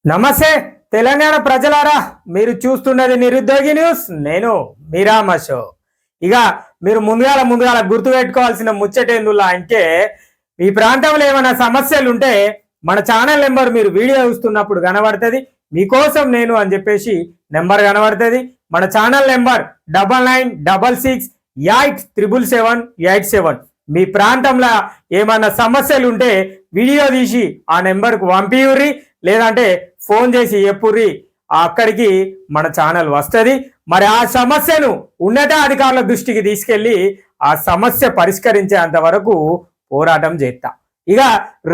నమస్తే తెలంగాణ ప్రజలారా, మీరు చూస్తున్నది నిరుద్యోగి న్యూస్. నేను మీరామషో. ఇక మీరు ముందుగాల గుర్తుపెట్టుకోవాల్సిన ముచ్చటేందులా అంటే, ఈ ప్రాంతంలో ఏమైనా సమస్యలు ఉంటే మన ఛానల్ నెంబర్ మీరు వీడియో చూస్తున్నప్పుడు కనబడుతుంది. మీకోసం నేను అని చెప్పేసి నెంబర్ కనబడుతుంది. మన ఛానల్ నెంబర్ 9966887787. మీ ప్రాంతంలో ఏమైనా సమస్యలు ఉంటే వీడియో తీసి ఆ నెంబర్కు పంపియుర్రి, లేదంటే ఫోన్ చేసి చెప్పుర్రి. అక్కడికి మన ఛానల్ వస్తుంది. మరి ఆ సమస్యను ఉన్నతాధికారుల దృష్టికి తీసుకెళ్లి ఆ సమస్య పరిష్కరించేంత వరకు పోరాటం చేస్తా. ఇక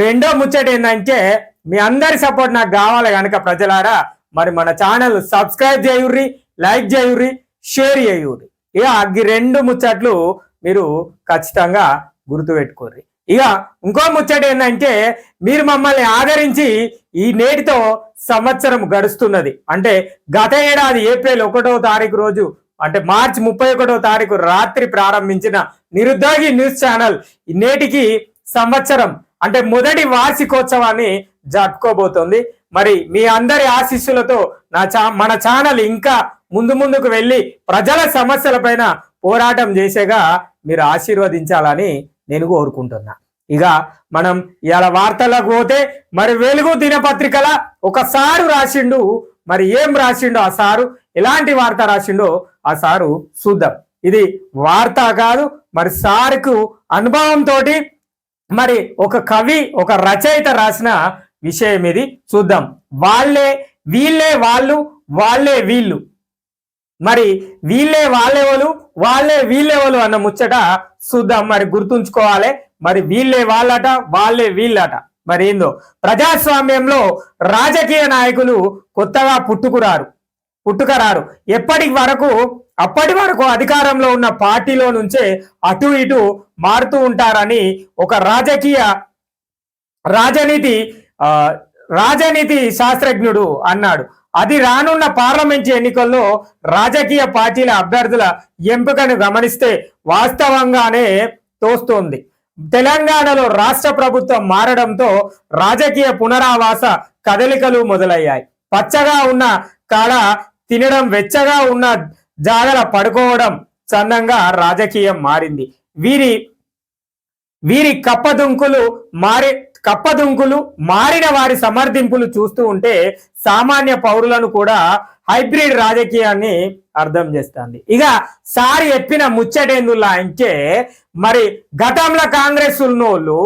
రెండో ముచ్చట ఏంటంటే, మీ అందరి సపోర్ట్ నాకు కావాలి కనుక ప్రజలారా, మరి మన ఛానల్ సబ్స్క్రైబ్ చేయుర్రి, లైక్ చేయుర్రి, షేర్ చేయుర్రి. ఇక ఈ రెండు ముచ్చట్లు మీరు ఖచ్చితంగా గుర్తుపెట్టుకోర్రి. ఇక ఇంకో ముచ్చట ఏంటంటే, మీరు మమ్మల్ని ఆదరించి ఈ నేటితో సంవత్సరం గడుస్తున్నది. అంటే గత ఏడాది ఏప్రిల్ 1వ తారీఖు రోజు, అంటే మార్చి 31వ తారీఖు రాత్రి ప్రారంభించిన నిరుద్యోగి న్యూస్ ఛానల్ నేటికి సంవత్సరం, అంటే మొదటి వార్షికోత్సవాన్ని జరుపుకోబోతోంది. మరి మీ అందరి ఆశీస్సులతో మన ఛానల్ ఇంకా ముందుకు వెళ్ళి ప్రజల సమస్యలపైన పోరాటం చేసేగా మీరు ఆశీర్వదించాలని నేను కోరుకుంటున్నా. ఇక మనం ఇలా వార్తలకు పోతే, మరి వెలుగు దినపత్రికల ఒక సారు రాసిండు. మరి ఏం రాసిండో ఆ సారు, ఎలాంటి వార్త రాసిండో ఆ సారు చూద్దాం. ఇది వార్త కాదు, మరి సారుకు అనుభవంతో మరి ఒక కవి, ఒక రచయిత రాసిన విషయం ఇది. చూద్దాం. వాళ్ళే వీళ్ళే వాళ్ళు, వాళ్ళే వీళ్ళు. మరి వీళ్ళే వాళ్ళెవలు, వాళ్ళే వీళ్ళెవలు అన్న ముచ్చట చూద్దాం. మరి గుర్తుంచుకోవాలి. మరి వీళ్ళే వాళ్ళట, వాళ్ళే వీళ్ళట. మరి ఏందో, ప్రజాస్వామ్యంలో రాజకీయ నాయకులు కొత్తగా పుట్టుకరారు. అప్పటి వరకు అధికారంలో ఉన్న పార్టీలో నుంచే అటు ఇటు మారుతూ ఉంటారని ఒక రాజనీతి శాస్త్రజ్ఞుడు అన్నాడు. అది రానున్న పార్లమెంట్ ఎన్నికల్లో రాజకీయ పార్టీల అభ్యర్థుల ఎంపికను గమనిస్తే వాస్తవంగానే తోస్తోంది. తెలంగాణలో రాష్ట్ర ప్రభుత్వం మారడంతో రాజకీయ పునరావాస కదలికలు మొదలయ్యాయి. పచ్చగా ఉన్న కాడ తినడం, వెచ్చగా ఉన్న జాగల పడుకోవడం చందంగా రాజకీయం మారింది. వీరి కప్పదుంకులు మారిన వారి సమర్థింపులు చూస్తూ ఉంటే సామాన్య పౌరులను కూడా హైబ్రిడ్ రాజకీయాన్ని అర్థం చేస్తుంది. ఇక సారి చెప్పిన ముచ్చటేందులా అంటే, మరి గతంలో కాంగ్రెస్ ఉన్నోళ్ళు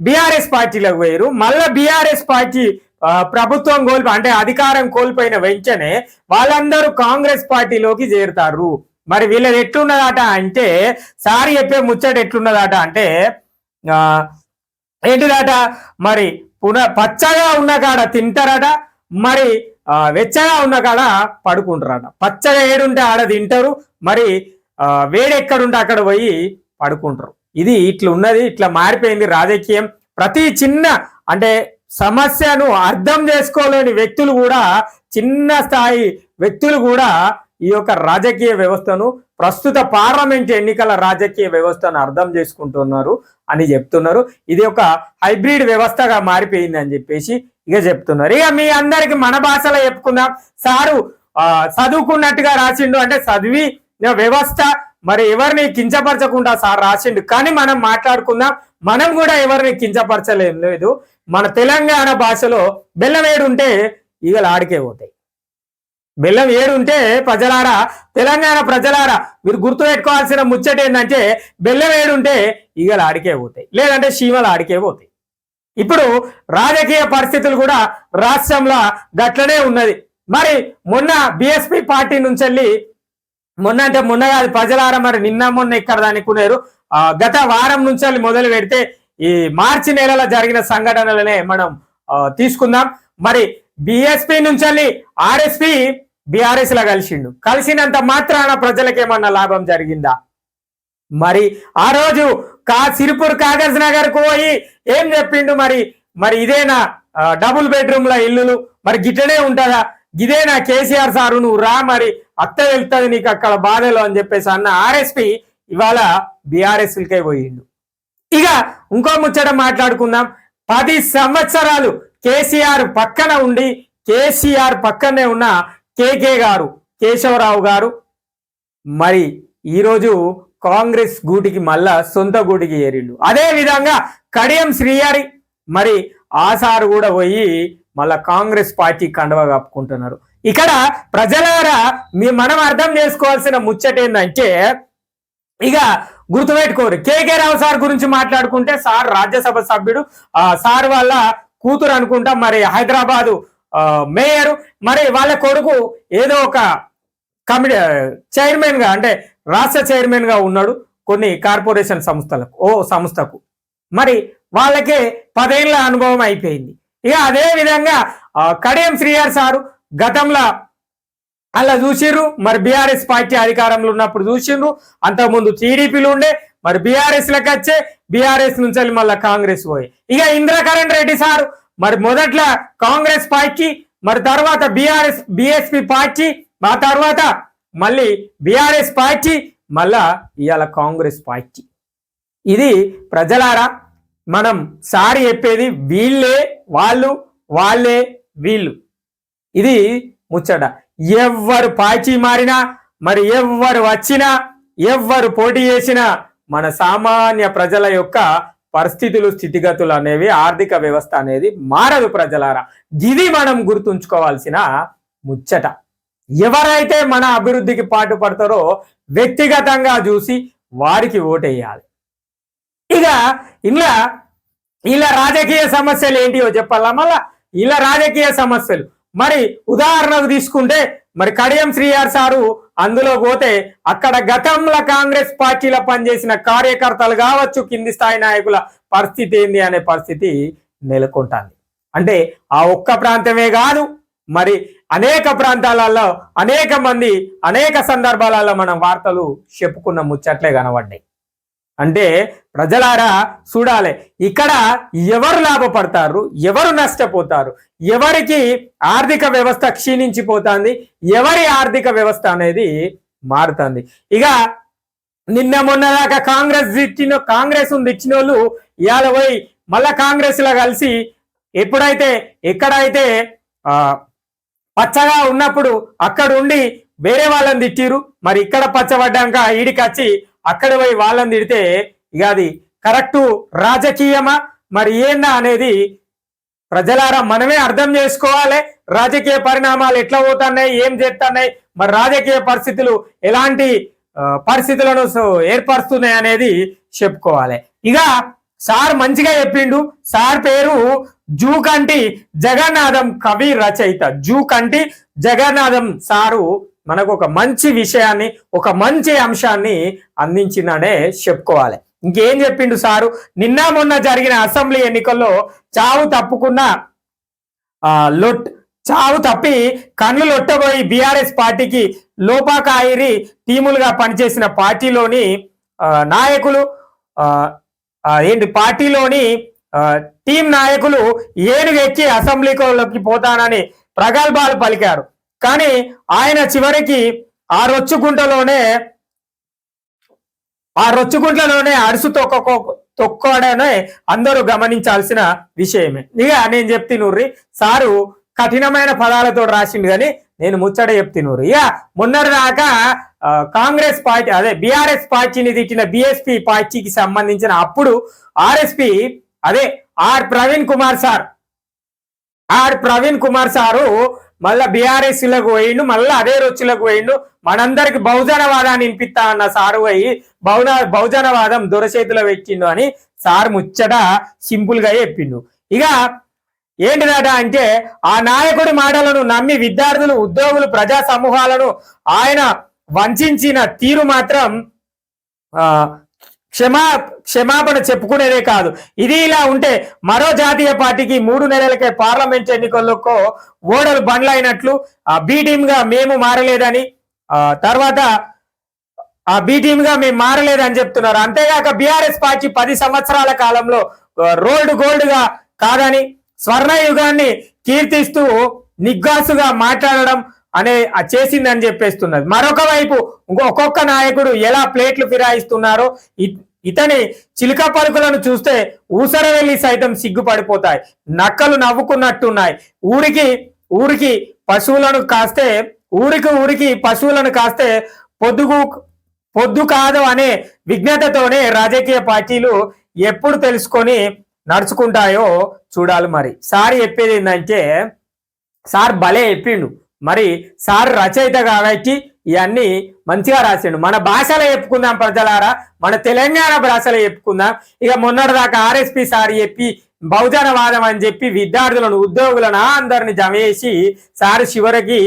బీఆర్ఎస్ పార్టీలకు పోయారు. మళ్ళా బీఆర్ఎస్ పార్టీ ప్రభుత్వం అంటే అధికారం కోల్పోయిన వెంటనే వాళ్ళందరూ కాంగ్రెస్ పార్టీలోకి చేరుతారు. మరి వీళ్ళది ఎట్లున్నదట అంటే, సారి చెప్పే ముచ్చట ఎట్లున్నదట అంటే ఏంటిదట, మరి పచ్చగా ఉన్న కాడ తింటారట, మరి వెచ్చగా ఉన్న కాడ పడుకుంటారట. పచ్చగా ఏడుంటే ఆడ తింటారు, మరి వేడెక్కడుంటే అక్కడ పోయి పడుకుంటారు. ఇది ఇట్లున్నది, ఇట్లా మారిపోయింది రాజకీయం. ప్రతి చిన్న అంటే సమస్యను అర్థం చేసుకోలేని వ్యక్తులు కూడా, చిన్న స్థాయి వ్యక్తులు కూడా ఈ యొక్క రాజకీయ వ్యవస్థను, ప్రస్తుత పార్లమెంట్ ఎన్నికల రాజకీయ వ్యవస్థను అర్థం చేసుకుంటున్నారు అని చెప్తున్నారు. ఇది ఒక హైబ్రిడ్ వ్యవస్థగా మారిపోయింది అని చెప్పేసి ఇక చెప్తున్నారు. ఇక మీ అందరికి మన భాషలో చెప్పుకుందాం. సారు చదువుకున్నట్టుగా రాసిండు, అంటే చదివి వ్యవస్థ, మరి ఎవరిని కించపరచకుండా సార్ రాసిండు. కానీ మనం మాట్లాడుకుందాం, మనం కూడా ఎవరిని కించపరచలేదు. మన తెలంగాణ భాషలో బెల్లం ఏడుంటే ఈగలు ఆడికే పోతాయి. బెల్లం ఏడుంటే ప్రజలారా, తెలంగాణ ప్రజలారా, మీరు గుర్తుపెట్టుకోవాల్సిన ముచ్చట ఏంటంటే, బెల్లం ఏడుంటే ఈగలు ఆడికే పోతాయి, లేదంటే చీమలు ఆడికే పోతాయి. ఇప్పుడు రాజకీయ పరిస్థితులు కూడా రాష్ట్రంలో గట్లనే ఉన్నది. మరి మొన్న బిఎస్పి పార్టీ నుంచి వెళ్ళి, మొన్న కాదు ప్రజలారా, మరి మొన్న ఇక్కడ అనుకున్నారు. గత వారం నుంచి మొదలు పెడితే ఈ మార్చి నెలలో జరిగిన సంఘటనలనే మనం తీసుకుందాం. మరి బిఎస్పి నుంచి ఆర్ఎస్పి బీఆర్ఎస్ లా కలిసినంత మాత్రాన ప్రజలకేమన్నా లాభం జరిగిందా? మరి ఆ రోజు సిరిపూర్ కాగజ్ నగర్ కు పోయి ఏం చెప్పిండు? మరి ఇదేనా డబుల్ బెడ్రూమ్ల ఇల్లులు? మరి గిట్టనే ఉంటుందా? ఇదేనా కేసీఆర్ సారు, నువ్వు రా, మరి అత్త వెళ్తుంది నీకు అక్కడ బాధలు అని చెప్పేసి అన్న ఆర్ఎస్పి ఇవాళ బీఆర్ఎస్కే పోయిండు. ఇక ఇంకో ముచ్చట మాట్లాడుకుందాం. 10 సంవత్సరాలు కేసీఆర్ పక్కన ఉండి కేసీఆర్ పక్కనే ఉన్న కేకే గారు కేశవరావు గారు మరి ఈరోజు కాంగ్రెస్ గూటికి మళ్ళా సొంత గూటికి ఏరిండు. అదే విధంగా కడియం శ్రీహరి మరి ఆసారు కూడా పోయి మళ్ళా కాంగ్రెస్ పార్టీ కండవ కప్పుకుంటున్నారు. ఇక్కడ ప్రజలారా మనం అర్థం చేసుకోవాల్సిన ముచ్చట ఏంటంటే ఇక గుర్తుపెట్టుకోరు. కేకే రావు సార్ గురించి మాట్లాడుకుంటే సార్ రాజ్యసభ సభ్యుడు, సార్ వాళ్ళ కూతురు అనుకుంటా మరి హైదరాబాదు మేయర్, మరి వాళ్ళ కొడుకు ఏదో ఒక కమిటీ చైర్మన్ గా అంటే రాష్ట్ర చైర్మన్ గా ఉన్నాడు కొన్ని కార్పొరేషన్ సంస్థకు. మరి వాళ్ళకే 10 ఏళ్ల అనుభవం అయిపోయింది. ఇక అదే విధంగా కడియం శ్రీహరి సారు గతంలో అలా చూసిర్రు, మరి బీఆర్ఎస్ పార్టీ అధికారంలో ఉన్నప్పుడు చూసిండ్రు, అంతకుముందు టీడీపీలు ఉండే, మరి బీఆర్ఎస్ లకు వచ్చే బీఆర్ఎస్ నుంచి మళ్ళీ కాంగ్రెస్ పోయి. ఇక ఇంద్రకరణ్ రెడ్డి సారు మరి మొదట్లో కాంగ్రెస్ పార్టీ, మరి తర్వాత బిఎస్పి పార్టీ, ఆ తర్వాత మళ్ళీ బీఆర్ఎస్ పార్టీ, మళ్ళా ఇవాళ కాంగ్రెస్ పార్టీ. ఇది ప్రజలారా మనం సారి చెప్పేది వీళ్ళే వాళ్ళు, వాళ్ళే వీళ్ళు. ఇది ముచ్చట. ఎవ్వరు పార్టీ మారినా, మరి ఎవ్వరు వచ్చినా, ఎవ్వరు పోటీ చేసినా మన సామాన్య ప్రజల యొక్క పరిస్థితులు స్థితిగతులు అనేవి, ఆర్థిక వ్యవస్థ అనేది మారదు ప్రజలారా. ఇది మనం గుర్తుంచుకోవాల్సిన ముచ్చట. ఎవరైతే మన అభివృద్ధికి పాటుపడతారో వ్యక్తిగతంగా చూసి వారికి ఓటేయాలి. ఇక ఇలా రాజకీయ సమస్యలు ఏంటివో చెప్పాలా మళ్ళా. ఇలా రాజకీయ సమస్యలు మరి ఉదాహరణకు తీసుకుంటే మరి కడియం శ్రీహరి సారు అందులో పోతే అక్కడ గతంలో కాంగ్రెస్ పార్టీలో పనిచేసిన కార్యకర్తలు కావచ్చు, కింది స్థాయి నాయకుల పరిస్థితి ఏంది అనే పరిస్థితి నెలకొంటుంది. అంటే ఆ ఒక్క ప్రాంతమే కాదు, మరి అనేక ప్రాంతాలలో అనేక మంది అనేక సందర్భాలలో మనం వార్తలు చెప్పుకున్న ముచ్చట్లే కనబడ్డాయి. అంటే ప్రజలారా చూడాలి, ఇక్కడ ఎవరు లాభపడతారు, ఎవరు నష్టపోతారు, ఎవరికి ఆర్థిక వ్యవస్థ క్షీణించిపోతుంది, ఎవరి ఆర్థిక వ్యవస్థ అనేది మారుతుంది. ఇక నిన్న మొన్నదాకా కాంగ్రెస్ తెచ్చిన వాళ్ళు ఇవాళ పోయి మళ్ళా కాంగ్రెస్ లో కలిసి ఎక్కడైతే పచ్చగా ఉన్నప్పుడు అక్కడ ఉండి వేరే వాళ్ళని తిట్టిరు, మరి ఇక్కడ పచ్చబడ్డాక ఈడికొచ్చి అక్కడ పోయి వాళ్ళని తిడితే ఇక అది కరెక్టు రాజకీయమా మరి ఏందా అనేది ప్రజలారా మనమే అర్థం చేసుకోవాలి. రాజకీయ పరిణామాలు ఎట్లా పోతున్నాయి, ఏం చేస్తున్నాయి, మరి రాజకీయ పరిస్థితులు ఎలాంటి పరిస్థితులను ఏర్పరుస్తున్నాయి అనేది చెప్పుకోవాలి. ఇక సార్ మంచిగా చెప్పిండు. సార్ పేరు జూకంటి జగన్నాథం, కవి రచయిత జూకంటి జగన్నాథం సారు మనకు ఒక మంచి విషయాన్ని, ఒక మంచి అంశాన్ని అందించిందనే చెప్పుకోవాలి. ఇంకేం చెప్పిండు సారు, నిన్న మొన్న జరిగిన అసెంబ్లీ ఎన్నికల్లో చావు తప్పి కళ్ళు లొట్టబోయి బీఆర్ఎస్ పార్టీకి లోపాకాయిరి టీములుగా పనిచేసిన పార్టీలోని నాయకులు పార్టీలోని టీం నాయకులు ఏనుగెక్కి అసెంబ్లీలోకి పోతానని ప్రగల్భాలు పలికారు. కానీ ఆయన చివరికి ఆ రొచ్చుకుంటలోనే అరుసు తొక్కడనే అందరూ గమనించాల్సిన విషయమే. ఇక నేను చెప్తినూర్రి సారు కఠినమైన పదాలతో రాసిండు కానీ నేను ముచ్చట చెప్తినూరు. ఇక మొన్నటిదాకా కాంగ్రెస్ పార్టీ అదే బీఆర్ఎస్ పార్టీని తిట్టిన బిఎస్పి పార్టీకి సంబంధించిన అప్పుడు RSP R Praveen Kumar sir మళ్ళా బీఆర్ఎస్ లకు పోయిండు, మళ్ళా అదే రొచ్చులకు పోయిండు. మనందరికి బహుజనవాదాన్ని వినిపిస్తా అన్న సారు పోయి బహుజనవాదం దొరచేతిలో పెట్టిండు అని సార్ ముచ్చట సింపుల్ గా చెప్పిండు. ఇక ఏంటిదట అంటే ఆ నాయకుడి మాటలను నమ్మి విద్యార్థులు, ఉద్యోగులు, ప్రజా సమూహాలను ఆయన వంచిన తీరు మాత్రం క్షమాపణ చెప్పుకునేదే కాదు. ఇది ఇలా ఉంటే మరో జాతీయ పార్టీకి 3 నెలలకే పార్లమెంట్ ఎన్నికల్లో ఓడలు బండ్లైనట్లు బి టీమ్ గా మేము మారలేదని తర్వాత బి టీమ్ గా మేము మారలేదని చెప్తున్నారు. అంతేగాక బీఆర్ఎస్ పార్టీ 10 సంవత్సరాల కాలంలో రోల్డ్ గోల్డ్ గా కాదని స్వర్ణయుగాన్ని కీర్తిస్తూ నిగ్గాసుగా మాట్లాడడం చేసిందని చెప్పేస్తున్నది. మరొక వైపు ఒక్కొక్క నాయకుడు ఎలా ప్లేట్లు ఫిరాయిస్తున్నారో ఇతని చిలుక పలుకులను చూస్తే ఊసర వెళ్ళి సైతం సిగ్గుపడిపోతాయి. నక్కలు నవ్వుకున్నట్టున్నాయి. ఊరికి ఊరికి పశువులను కాస్తే ఊరికి పశువులను కాస్తే పొద్దు కాదు అనే విజ్ఞతతోనే రాజకీయ పార్టీలు ఎప్పుడు తెలుసుకొని నడుచుకుంటాయో చూడాలి. మరి సార్ చెప్పేది ఏంటంటే, సార్ భలే చెప్పిండు. మరి సార్ రచయిత కాబట్టి ఇవన్నీ మంచిగా రాసిండు. మన భాషలో చెప్పుకుందాం ప్రజలారా, మన తెలంగాణ భాషలో చెప్పుకుందాం. ఇక మొన్నటిదాకా ఆర్ఎస్పి సార్ చెప్పి బహుజనవాదం అని చెప్పి విద్యార్థులను ఉద్యోగులను అందరిని జమ చేసి సార్ చివరికి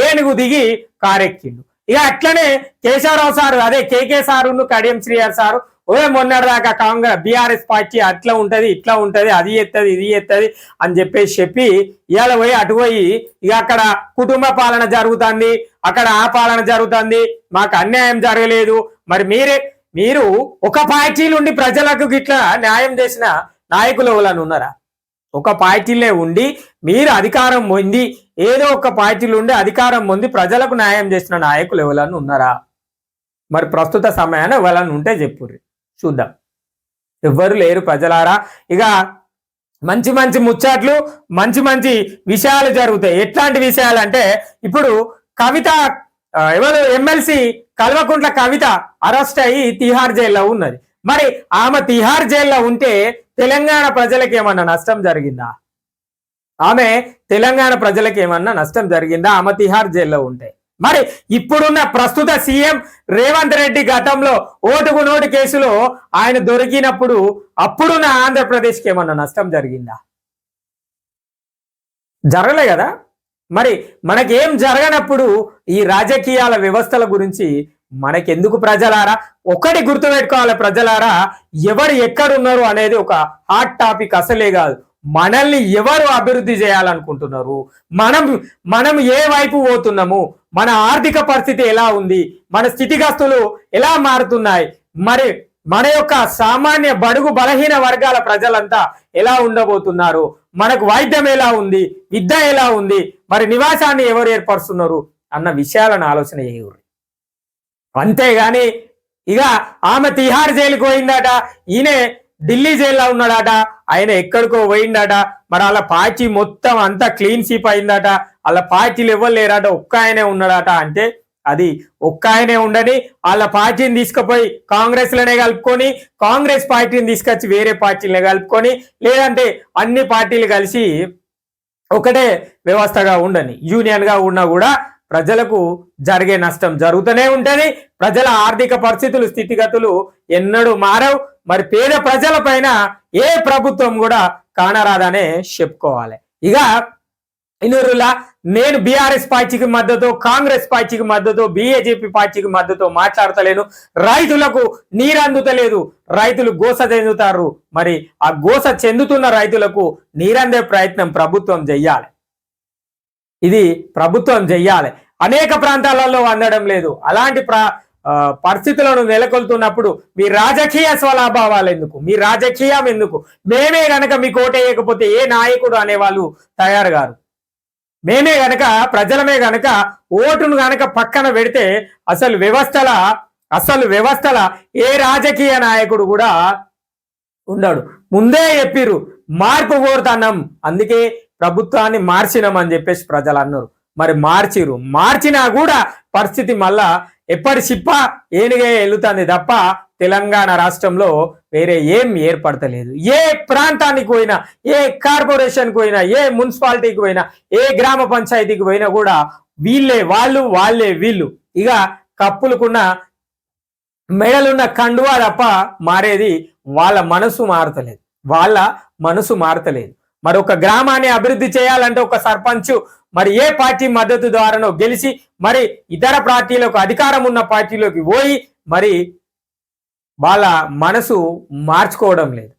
ఏనుగు దిగి కారెక్కిండు. ఇక అట్లనే కేశవరావు సారు, అదే కేకే సారు, కడియం శ్రీఆర్ సారు మొన్నటిదాకా కాంగ్రెస్ బీఆర్ఎస్ పార్టీ అట్లా ఉంటది ఇట్లా ఉంటది, అది ఎత్తది ఇది ఎత్తది అని చెప్పి ఇవాళ పోయి అటు పోయి ఇక అక్కడ కుటుంబ పాలన జరుగుతుంది, అక్కడ ఆ పాలన జరుగుతుంది, మాకు అన్యాయం జరగలేదు. మరి మీరు ఒక పార్టీ నుండి ప్రజలకు గిట్లా న్యాయం చేసిన నాయకులు ఎవరైనా ఉన్నారా? ఒక పార్టీలే ఉండి మీరు అధికారం పొంది ఏదో ఒక పార్టీలు ఉండి అధికారం పొంది ప్రజలకు న్యాయం చేసిన నాయకులు ఎవరైనా ఉన్నారా? మరి ప్రస్తుత సమయాన్ని ఎవరైనా ఉంటే చెప్పుర్రి చూద్దాం. ఎవ్వరు లేరు ప్రజలారా. ఇక మంచి మంచి ముచ్చట్లు మంచి విషయాలు జరుగుతాయి. ఎట్లాంటి విషయాలు అంటే, ఇప్పుడు కవిత ఎవరు ఎమ్మెల్సీ కల్వకుంట్ల కవిత అరెస్ట్ అయ్యి తిహార్ జైల్లో ఉన్నది. మరి ఆమె తిహార్ జైల్లో ఉంటే తెలంగాణ ప్రజలకు ఏమన్నా నష్టం జరిగిందా? ఆమె తెలంగాణ ప్రజలకు ఏమన్నా నష్టం జరిగిందా ఆమె తిహార్ జైల్లో ఉంటే? మరి ఇప్పుడున్న ప్రస్తుత సీఎం రేవంత్ రెడ్డి గతంలో ఓటుకు నోటు కేసులో ఆయన దొరికినప్పుడు అప్పుడున్న ఆంధ్రప్రదేశ్కి ఏమన్నా నష్టం జరిగిందా? జరగలే కదా. మరి మనకేం జరగనప్పుడు ఈ రాజకీయాల వ్యవస్థల గురించి మనకెందుకు ప్రజలారా? ఒకటి గుర్తుపెట్టుకోవాలి ప్రజలారా, ఎవరు ఎక్కడున్నారు అనేది ఒక హాట్ టాపిక్ అసలే కాదు. మనల్ని ఎవరు అభివృద్ధి చేయాలనుకుంటున్నారు, మనం ఏ వైపు పోతున్నాము, మన ఆర్థిక పరిస్థితి ఎలా ఉంది, మన స్థితిగతులు ఎలా మారుతున్నాయి, మరి మన యొక్క సామాన్య బడుగు బలహీన వర్గాల ప్రజలంతా ఎలా ఉండబోతున్నారు, మనకు వైద్యం ఎలా ఉంది, విద్య ఎలా ఉంది, మరి నివాసాన్ని ఎవరు ఏర్పరుస్తున్నారు అన్న విషయాలను ఆలోచన చేయరు. అంతేగాని ఇక ఆమె తిహార్ జైలుకు పోయిందట, ఈయన ఢిల్లీ జైల్లో ఉన్నాడట, ఆయన ఎక్కడికో పోయిందట, మరి వాళ్ళ పార్టీ మొత్తం అంతా క్లీన్ స్వీప్ అయిందట, వాళ్ళ పార్టీలు ఎవరు లేరట, ఒక్క ఆయనే ఉన్నాడట. అంటే అది ఒక్క ఆయనే ఉండని వాళ్ళ పార్టీని తీసుకుపోయి కాంగ్రెస్ లోనే కలుపుకొని, కాంగ్రెస్ పార్టీని తీసుకొచ్చి వేరే పార్టీలనే కలుపుకొని, లేదంటే అన్ని పార్టీలు కలిసి ఒకటే వ్యవస్థగా ఉండని యూనియన్ గా ఉన్నా కూడా ప్రజలకు జరిగే నష్టం జరుగుతూనే ఉంటది. ప్రజల ఆర్థిక పరిస్థితులు స్థితిగతులు ఎన్నడూ మారవు. మరి పేద ప్రజల పైన ఏ ప్రభుత్వం కూడా కానరాదనే చెప్పుకోవాలి. ఇక ఇన్నూరులా నేను బీఆర్ఎస్ పార్టీకి మద్దతు, కాంగ్రెస్ పార్టీకి మద్దతు, బీజేపీ పార్టీకి మద్దతు మాట్లాడతలేను. రైతులకు నీరు అందుతలేదు, రైతులు గోస చెందుతారు. మరి ఆ గోస చెందుతున్న రైతులకు నీరందే ప్రయత్నం ప్రభుత్వం చెయ్యాలి. ఇది ప్రభుత్వం చెయ్యాలి. అనేక ప్రాంతాలలో అందడం లేదు. అలాంటి పరిస్థితులను నెలకొల్తున్నప్పుడు మీ రాజకీయ స్వలాభావాలు ఎందుకు, మీ రాజకీయం ఎందుకు? మేమే గనక మీకు ఓటేయకపోతే ఏ నాయకుడు అనేవాళ్ళు తయారు గారు. మేమే గనక ప్రజలమే గనక ఓటును గనక పక్కన పెడితే అసలు వ్యవస్థల ఏ రాజకీయ నాయకుడు కూడా ఉండడు. ముందే చెప్పిరు మార్పు కోరుతున్నాం, అందుకే ప్రభుత్వాన్ని మార్చినామని చెప్పేసి ప్రజలు అన్నారు. మరి మార్చినా కూడా పరిస్థితి మళ్ళా ఎప్పటి చిప్ప ఏనుగే వెళ్తుంది తప్ప తెలంగాణ రాష్ట్రంలో వేరే ఏం ఏర్పడతలేదు. ఏ ప్రాంతానికి పోయినా, ఏ కార్పొరేషన్కి పోయినా, ఏ మున్సిపాలిటీకి పోయినా, ఏ గ్రామ పంచాయతీకి పోయినా కూడా వాళ్ళే వీళ్ళు. ఇక కప్పులకున్న మెడలున్న కండువా తప్ప మారేది వాళ్ళ మనసు మారతలేదు. మరి ఒక గ్రామాన్ని అభివృద్ధి చేయాలంటే ఒక సర్పంచ్ మరి ఏ పార్టీ మద్దతు ద్వారానో గెలిచి మరి ఇతర పార్టీలకు అధికారం ఉన్న పార్టీలోకి పోయి మరి వాళ్ళ మనసు మార్చుకోవడం లేదు.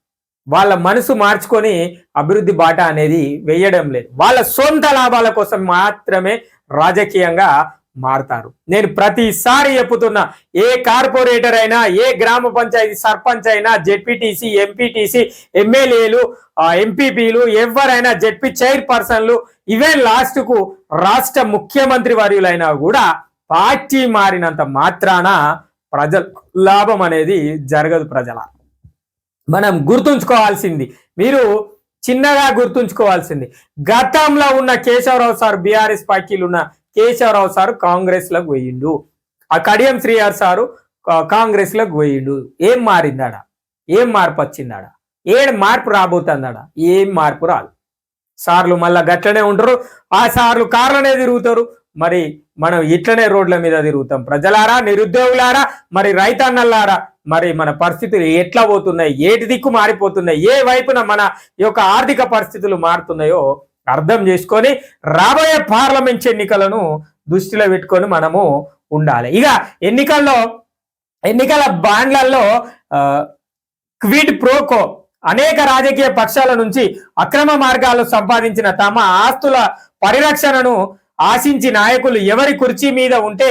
వాళ్ళ మనసు మార్చుకొని అభివృద్ధి బాట అనేది వేయడం లేదు. వాళ్ళ సొంత లాభాల కోసం మాత్రమే రాజకీయంగా మారుతారు. నేను ప్రతిసారి చెప్పుతున్నా, ఏ కార్పొరేటర్ అయినా, ఏ గ్రామ పంచాయతీ సర్పంచ్ అయినా, జెడ్పీటీసీ, ఎంపీటీసీ, ఎమ్మెల్యేలు, ఎంపీపీలు, ఎవరైనా, జెడ్పీ చైర్పర్సన్లు, ఈవెన్ లాస్ట్ కు రాష్ట్ర ముఖ్యమంత్రి వర్యులైనా కూడా పార్టీ మారినంత మాత్రాన ప్రజల లాభం అనేది జరగదు. ప్రజల మనం గుర్తుంచుకోవాల్సింది, మీరు చిన్నగా గుర్తుంచుకోవాల్సింది, గతంలో ఉన్న కేశవరావు సార్, బీఆర్ఎస్ పార్టీలు ఉన్న కేశవరావు సారు కాంగ్రెస్ లకు పోయిండు, ఆ కడియం శ్రీహర్ సారు కాంగ్రెస్ లకు పోయిండు. ఏం మారిందాడ? ఏం మార్పు వచ్చిందాడ? ఏం మార్పు రాబోతుందాడ? ఏం మార్పు రాదు. సార్లు మళ్ళా గట్లనే ఉంటారు, ఆ సార్లు కార్లనే తిరుగుతారు, మరి మనం ఇట్లనే రోడ్ల మీద తిరుగుతాం. ప్రజలారా, నిరుద్యోగులారా, మరి రైతన్నలారా, మరి మన పరిస్థితులు ఎట్లా పోతున్నాయి, ఏటి దిక్కు మారిపోతున్నాయి, ఏ వైపున మన యొక్క ఆర్థిక పరిస్థితులు మారుతున్నాయో అర్థం చేసుకొని రాబోయే పార్లమెంట్ ఎన్నికలను దృష్టిలో పెట్టుకొని మనము ఉండాలి. ఇక ఎన్నికల బాండ్లలో క్విడ్ ప్రోకో అనేక రాజకీయ పక్షాల నుంచి అక్రమ మార్గాలు సంపాదించిన తమ ఆస్తుల పరిరక్షణను ఆశించి నాయకులు ఎవరి కుర్చీ మీద ఉంటే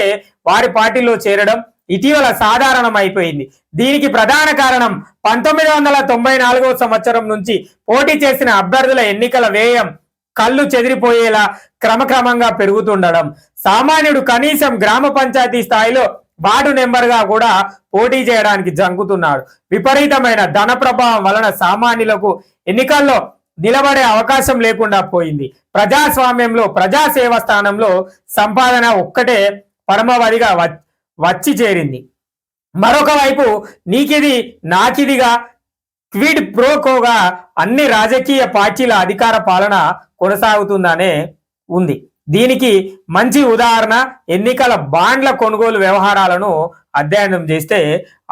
వారి పార్టీలో చేరడం ఇటీవల సాధారణం అయిపోయింది. దీనికి ప్రధాన కారణం 1994 సంవత్సరం నుంచి పోటీ చేసిన అభ్యర్థుల ఎన్నికల వ్యయం కళ్ళు చెదిరిపోయేలా క్రమక్రమంగా పెరుగుతుండడం. సామాన్యుడు కనీసం గ్రామ పంచాయతీ స్థాయిలో వార్డు నెంబర్గా కూడా పోటీ చేయడానికి జంకుతున్నాడు. విపరీతమైన ధన ప్రభావం వలన సామాన్యులకు ఎన్నికల్లో నిలబడే అవకాశం లేకుండా పోయింది. ప్రజాస్వామ్యంలో ప్రజాసేవ స్థానంలో సంపాదన ఒక్కటే పరమవధిగా వచ్చి చేరింది. మరొక వైపు నీకిది నాకిదిగా క్విడ్ ప్రోకోగా అన్ని రాజకీయ పార్టీల అధికార పాలన కొనసాగుతుందనే ఉంది. దీనికి మంచి ఉదాహరణ ఎన్నికల బాండ్ల కొనుగోలు వ్యవహారాలను అధ్యయనం చేస్తే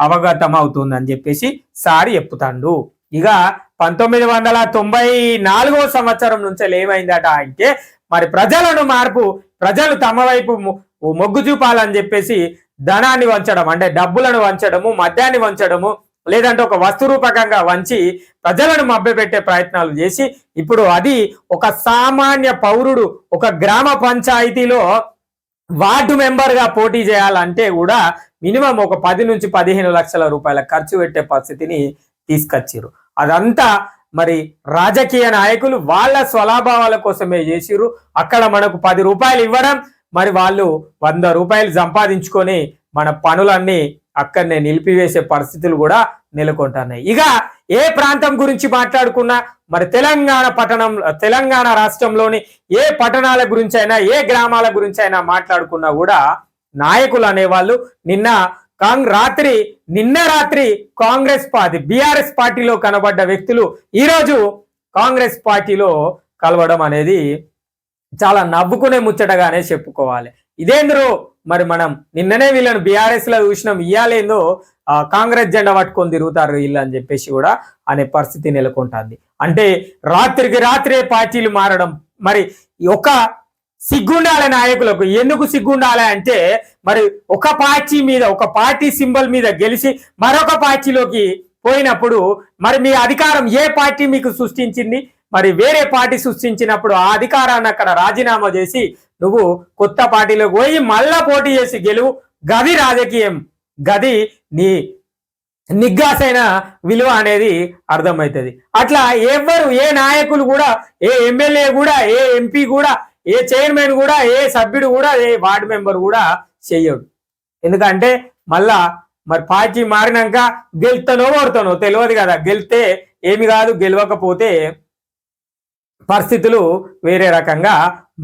అవగతం అవుతుందని చెప్పేసి సారి చెప్తాండు. ఇక 1994 సంవత్సరం నుంచి ఏమైందట అంటే, మరి ప్రజలు తమ వైపు మొగ్గు చూపాలని చెప్పేసి ధనాన్ని వంచడం, అంటే డబ్బులను వంచడము, మద్యాన్ని వంచడము, లేదంటే ఒక వస్తు రూపకంగా వంచి ప్రజలను మభ్యపెట్టే ప్రయత్నాలు చేసి ఇప్పుడు అది ఒక సామాన్య పౌరుడు ఒక గ్రామ పంచాయతీలో వార్డు మెంబర్గా పోటీ చేయాలంటే కూడా మినిమం ఒక 10 నుంచి 15 లక్షల రూపాయల ఖర్చు పెట్టే పరిస్థితిని తీసుకొచ్చిర్రు. అదంతా మరి రాజకీయ నాయకులు వాళ్ళ స్వలాభావాల కోసమే చేసిర్రు. అక్కడ మనకు 10 రూపాయలు ఇవ్వడం, మరి వాళ్ళు 100 రూపాయలు సంపాదించుకొని మన పనులన్నీ అక్కడనే నిలిపివేసే పరిస్థితులు కూడా నెలకొంటున్నాయి. ఇక ఏ ప్రాంతం గురించి మాట్లాడుకున్నా, మరి తెలంగాణ రాష్ట్రంలోని ఏ పట్టణాల గురించి అయినా, ఏ గ్రామాల గురించి అయినా మాట్లాడుకున్నా కూడా నాయకులు అనేవాళ్ళు నిన్న రాత్రి కాంగ్రెస్ పార్టీ బీఆర్ఎస్ పార్టీలో కనబడ్డ వ్యక్తులు ఈరోజు కాంగ్రెస్ పార్టీలో కలవడం అనేది చాలా నవ్వుకునే ముచ్చటగానే చెప్పుకోవాలి. ఇదేంద్రో మరి మనం నిన్ననే వీళ్ళని బీఆర్ఎస్ లో చూసినాం, ఇయ్యాలేందో కాంగ్రెస్ జెండా పట్టుకొని తిరుగుతారు వీళ్ళు అని చెప్పేసి కూడా అనే పరిస్థితి నెలకొంటుంది. అంటే రాత్రికి రాత్రే పార్టీలు మారడం, మరి ఒక సిగ్గుండాలే నాయకులకు. ఎందుకు సిగ్గుండాలి అంటే, మరి ఒక పార్టీ సింబల్ మీద గెలిచి మరొక పార్టీలోకి పోయినప్పుడు మరి మీ అధికారం ఏ పార్టీ మీకు సృష్టించింది? మరి వేరే పార్టీ సృష్టించినప్పుడు ఆ అధికారాన్ని అక్కడ రాజీనామా చేసి నువ్వు కొత్త పార్టీలోకి పోయి మళ్ళా పోటీ చేసి గెలువు. గది రాజకీయం, గది నీ నిగ్గాసైన విలువ అనేది అర్థమవుతుంది. అట్లా ఏ నాయకులు కూడా, ఏ ఎమ్మెల్యే కూడా, ఏ ఎంపీ కూడా, ఏ చైర్మన్ కూడా, ఏ సభ్యుడు కూడా, ఏ వార్డు మెంబర్ కూడా చెయ్యడు. ఎందుకంటే మళ్ళా మరి పార్టీ మారినాక గెలుతానో ఓడతానో తెలియదు కదా. గెలితే ఏమి కాదు, గెలవకపోతే పరిస్థితులు వేరే రకంగా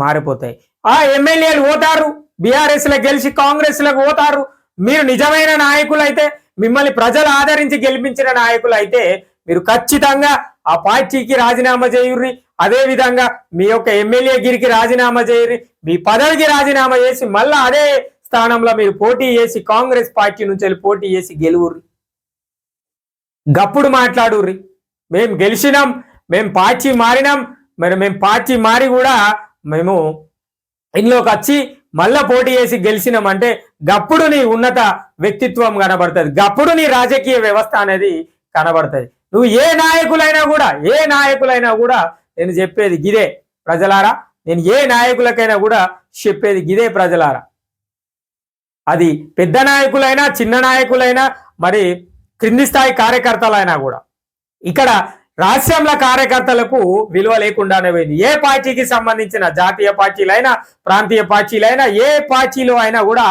మారిపోతాయి. ఆ ఎమ్మెల్యేలు పోతారు, బీఆర్ఎస్ లో గెలిచి కాంగ్రెస్ లకు పోతారు. మీరు నిజమైన నాయకులు అయితే, మిమ్మల్ని ప్రజలు ఆదరించి గెలిపించిన నాయకులు అయితే మీరు ఖచ్చితంగా ఆ పార్టీకి రాజీనామా చేయుర్రి. అదే విధంగా మీ యొక్క ఎమ్మెల్యే గిరికి రాజీనామా చేయుర్రి, మీ పదవికి రాజీనామా చేసి మళ్ళా అదే స్థానంలో మీరు పోటీ చేసి కాంగ్రెస్ పార్టీ నుంచి వెళ్ళి పోటీ చేసి గెలువుర్రి. గప్పుడు మాట్లాడుర్రి, మేము గెలిచినాం, మేము పార్టీ మారినాం, మరి మేము పార్టీ మారి కూడా మేము ఇంట్లోకి వచ్చి మళ్ళా పోటీ చేసి గెలిచినామంటే గప్పుడు నీ ఉన్నత వ్యక్తిత్వం కనబడుతుంది, గప్పుడు నీ రాజకీయ వ్యవస్థ అనేది కనబడుతుంది. నువ్వు ఏ నాయకులైనా కూడా నేను చెప్పేది గిదే ప్రజలారా, నేను ఏ నాయకులకైనా కూడా చెప్పేది గిదే ప్రజలారా. అది పెద్ద నాయకులైనా, చిన్న నాయకులైనా, మరి క్రింది స్థాయి కార్యకర్తలైనా కూడా ఇక్కడ రాష్ట్రంలో కార్యకర్తలకు విలువ లేకుండానే పోయింది. ఏ పార్టీకి సంబంధించిన జాతీయ పార్టీలైనా, ప్రాంతీయ పార్టీలైనా, ఏ పార్టీలో అయినా కూడా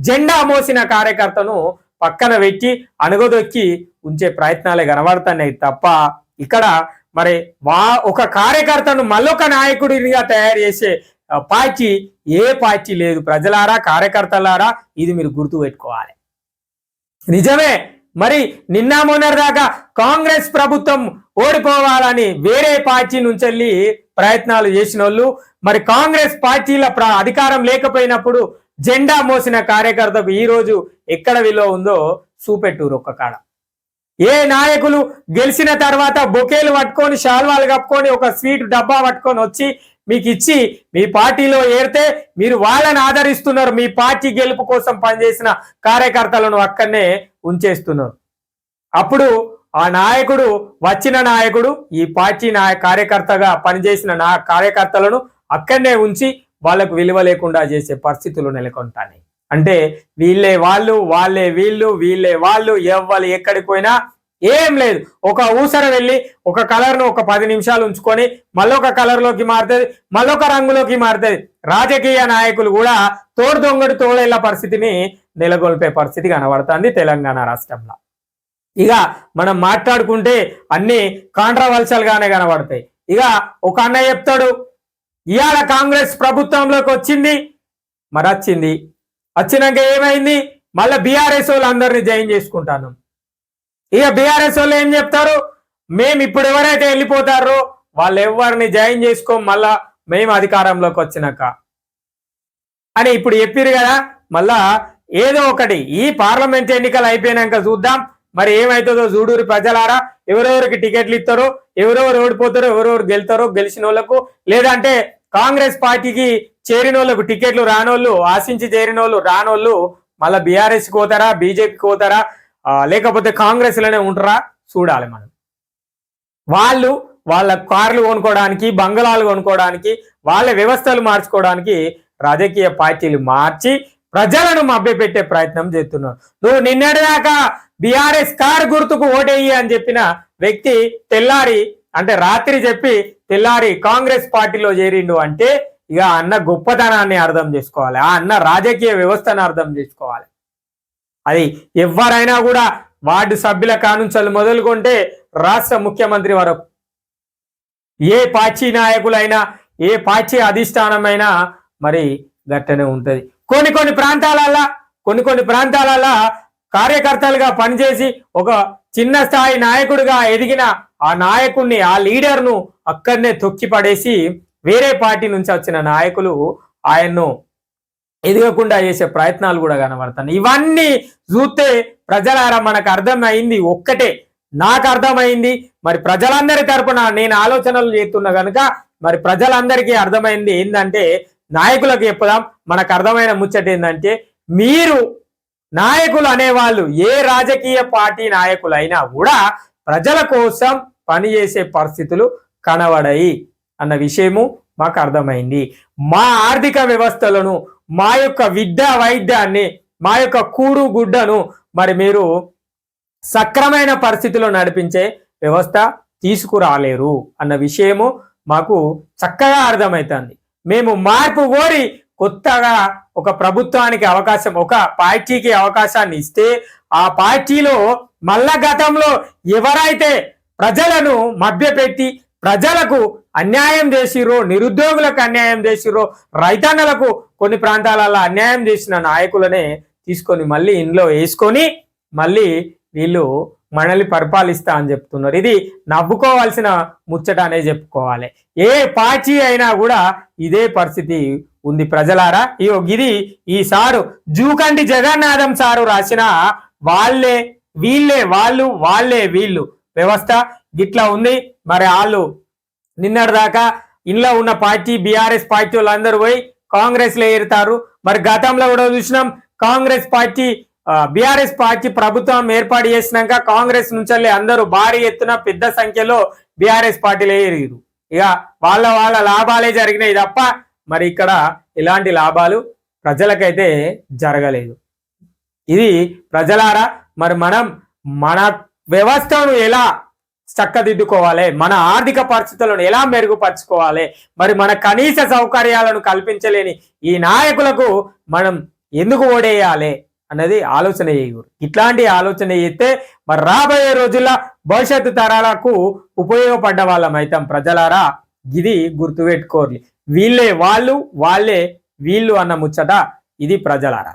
జెండా మోసిన కార్యకర్తను పక్కన పెట్టి అణగదొక్కి ఉంచే ప్రయత్నాలే కనబడుతున్నాయి తప్ప ఇక్కడ మరి ఒక కార్యకర్తను మళ్ళొక నాయకుడిగా తయారు చేసే పార్టీ ఏ పార్టీ లేదు. ప్రజలారా, కార్యకర్తలారా, ఇది మీరు గుర్తు పెట్టుకోవాలి. నిజమే, మరి నిన్న మొన్నటిదాకా కాంగ్రెస్ ప్రభుత్వం ఓడిపోవాలని వేరే పార్టీ నుంచి వెళ్ళి ప్రయత్నాలు చేసిన వాళ్ళు, మరి కాంగ్రెస్ పార్టీల అధికారం లేకపోయినప్పుడు జెండా మోసిన కార్యకర్తకు ఈ రోజు ఎక్కడ విలువ ఉందో చూపెట్టూరు. ఒక్క కాడ ఏ నాయకులు గెలిచిన తర్వాత బొకేలు పట్టుకొని, శాల్వాలు కప్పుకొని, ఒక స్వీట్ డబ్బా పట్టుకొని వచ్చి మీకు ఇచ్చి మీ పార్టీలో ఏరితే మీరు వాళ్ళని ఆదరిస్తున్నారు. మీ పార్టీ గెలుపు కోసం పనిచేసిన కార్యకర్తలను అక్కడనే ఉంచేస్తున్నారు. అప్పుడు ఆ నాయకుడు, వచ్చిన నాయకుడు ఈ పార్టీ కార్యకర్తగా పనిచేసిన కార్యకర్తలను అక్కడనే ఉంచి వాళ్ళకు విలువ లేకుండా చేసే పరిస్థితులు నెలకొంటాయి. అంటే వీళ్ళే వాళ్ళు, వాళ్ళే వీళ్ళు, వీళ్ళే వాళ్ళు, ఎవ్వరు ఎక్కడికి పోయినా ఏం లేదు. ఒక ఊసర వెళ్ళి ఒక కలర్ను ఒక 10 నిమిషాలు ఉంచుకొని మళ్ళొక కలర్లోకి మారుతుంది, మళ్ళొక రంగులోకి మారుతుంది. రాజకీయ నాయకులు కూడా తోడు దొంగడు తోడేళ్ల పరిస్థితిని నెలకొల్పే పరిస్థితి కనబడుతుంది తెలంగాణ రాష్ట్రంలో. ఇక మనం మాట్లాడుకుంటే అన్ని కాంట్రవర్షియల్ గానే కనబడతాయి. ఇక ఒక అన్న చెప్తాడు, ఇవాళ కాంగ్రెస్ ప్రభుత్వంలోకి వచ్చింది, మరి వచ్చినాక ఏమైంది, మళ్ళీ బీఆర్ఎస్ వాళ్ళు అందరినీ జాయిన్ చేసుకుంటాను. ఇక బీఆర్ఎస్ వాళ్ళు ఏం చెప్తారు, మేము ఇప్పుడు ఎవరైతే వెళ్ళిపోతారో వాళ్ళు ఎవరిని జాయిన్ చేసుకోం మళ్ళా మేము అధికారంలోకి వచ్చినాక అని ఇప్పుడు చెప్పారు కదా. మళ్ళా ఏదో ఒకటి ఈ పార్లమెంట్ ఎన్నికలు అయిపోయినాక చూద్దాం మరి ఏమైతుందో చూడూరి ప్రజలారా. ఎవరెవరికి టికెట్లు ఇస్తారో, ఎవరెవరు ఓడిపోతారో, ఎవరెవరు గెలుతారో, గెలిచిన వాళ్ళకు, లేదంటే కాంగ్రెస్ పార్టీకి చేరిన వాళ్ళకు టికెట్లు రానోళ్ళు, ఆశించి చేరిన వాళ్ళు రానోళ్ళు మళ్ళీ బీఆర్ఎస్కి పోతారా, బీజేపీకి పోతారా, లేకపోతే కాంగ్రెస్ లోనే ఉంటారా చూడాలి మనం. వాళ్ళు వాళ్ళ కార్లు కొనుక్కోవడానికి, బంగళాలు కొనుక్కోవడానికి, వాళ్ళ వ్యవస్థలు మార్చుకోవడానికి రాజకీయ పార్టీలు మార్చి ప్రజలను మభ్యపెట్టే ప్రయత్నం చేస్తున్నారు. నువ్వు నిన్నటిదాకా బీఆర్ఎస్ కారు గుర్తుకు ఓటేయి అని చెప్పిన వ్యక్తి తెల్లారి, అంటే రాత్రి చెప్పి తెల్లారి కాంగ్రెస్ పార్టీలో చేరిండు అంటే ఇక అన్న గొప్పతనాన్ని అర్థం చేసుకోవాలి, ఆ అన్న రాజకీయ వ్యవస్థను అర్థం చేసుకోవాలి. అది ఎవరైనా కూడా వార్డు సభ్యుల కానుంచలు మొదలుకుంటే రాష్ట్ర ముఖ్యమంత్రి వరకు ఏ పార్టీ నాయకులైనా, ఏ పార్టీ అధిష్టానమైనా మరి గట్టనే ఉంటది. కొన్ని ప్రాంతాలలో కార్యకర్తలుగా పనిచేసి ఒక చిన్న స్థాయి నాయకుడిగా ఎదిగిన ఆ నాయకుడిని, ఆ లీడర్ను అక్కడనే తొక్కి పడేసి వేరే పార్టీ నుంచి వచ్చిన నాయకులు ఆయన్ను ఎదగకుండా చేసే ప్రయత్నాలు కూడా కనబడుతున్నాయి. ఇవన్నీ చూస్తే ప్రజలారా మనకు అర్థమైంది ఒక్కటే, నాకు అర్థమైంది, మరి ప్రజలందరి తరపున నేను ఆలోచనలు చేస్తున్నా కనుక మరి ప్రజలందరికీ అర్థమైంది ఏంటంటే, నాయకులకు చెప్పుదాం మనకు అర్థమైన ముచ్చట ఏంటంటే, మీరు నాయకులు అనేవాళ్ళు ఏ రాజకీయ పార్టీ నాయకులైనా కూడా ప్రజల కోసం పనిచేసే పరిస్థితులు కనబడాయి అన్న విషయము మాకు అర్థమైంది. మా ఆర్థిక వ్యవస్థలను, మా యొక్క విద్యా వైద్యాన్ని, మా యొక్క కూడు గుడ్డను మరి మీరు సక్రమైన పరిస్థితిలో నడిపించే వ్యవస్థ తీసుకురాలేరు అన్న విషయము మాకు చక్కగా అర్థమవుతుంది. మేము మార్పు కోరి కొత్తగా ఒక ప్రభుత్వానికి అవకాశం, ఒక పార్టీకి అవకాశాన్ని ఇస్తే ఆ పార్టీలో మళ్ళా గతంలో ఎవరైతే ప్రజలను మభ్యపెట్టి ప్రజలకు అన్యాయం చేసిరో, నిరుద్యోగులకు అన్యాయం చేసిరో, రైతాంగాలకు కొన్ని ప్రాంతాలలో అన్యాయం చేసిన నాయకులనే తీసుకొని మళ్ళీ ఇంట్లో వేసుకొని మళ్ళీ వీళ్ళు మనల్ని పరిపాలిస్తా అని చెప్తున్నారు. ఇది నవ్వుకోవాల్సిన ముచ్చట అనే చెప్పుకోవాలి. ఏ పార్టీ అయినా కూడా ఇదే పరిస్థితి ఉంది ప్రజలారా. ఇది ఈ సారు జూకంటి జగన్నాథం సారు రాసిన వాళ్ళే వీళ్ళే వాళ్ళు, వాళ్ళే వీళ్ళు వ్యవస్థ గిట్లా ఉంది. మరి వాళ్ళు నిన్నటిదాకా ఇంట్లో ఉన్న పార్టీ బీఆర్ఎస్ పార్టీ వాళ్ళందరూ పోయి కాంగ్రెస్ లో ఏరుతారు. మరి గతంలో కూడా చూసినాం, కాంగ్రెస్ పార్టీ బీఆర్ఎస్ పార్టీ ప్రభుత్వం ఏర్పాటు చేసినాక కాంగ్రెస్ నుంచి అందరూ భారీ ఎత్తున పెద్ద సంఖ్యలో బీఆర్ఎస్ పార్టీలో ఏరిరు. ఇక వాళ్ళ లాభాలే జరిగినాయి తప్ప మరి ఇక్కడ ఇలాంటి లాభాలు ప్రజలకైతే జరగలేదు. ఇది ప్రజలారా మరి మనం మన వ్యవస్థను ఎలా చక్కదిద్దుకోవాలి, మన ఆర్థిక పరిస్థితులను ఎలా మెరుగుపరచుకోవాలి, మరి మన కనీస సౌకర్యాలను కల్పించలేని ఈ నాయకులకు మనం ఎందుకు ఓడేయాలి అనేది ఆలోచన చేయకూడదు. ఇట్లాంటి ఆలోచన చేస్తే మరి రాబోయే రోజుల్లో భవిష్యత్తు తరాలకు ఉపయోగపడ్డ వాళ్ళం అవుతాం. ప్రజలారా ఇది గుర్తుపెట్టుకోర్లి. వీళ్ళే వాళ్ళు, వాళ్ళే వీళ్ళు అన్న ముచ్చట ఇది ప్రజలారా.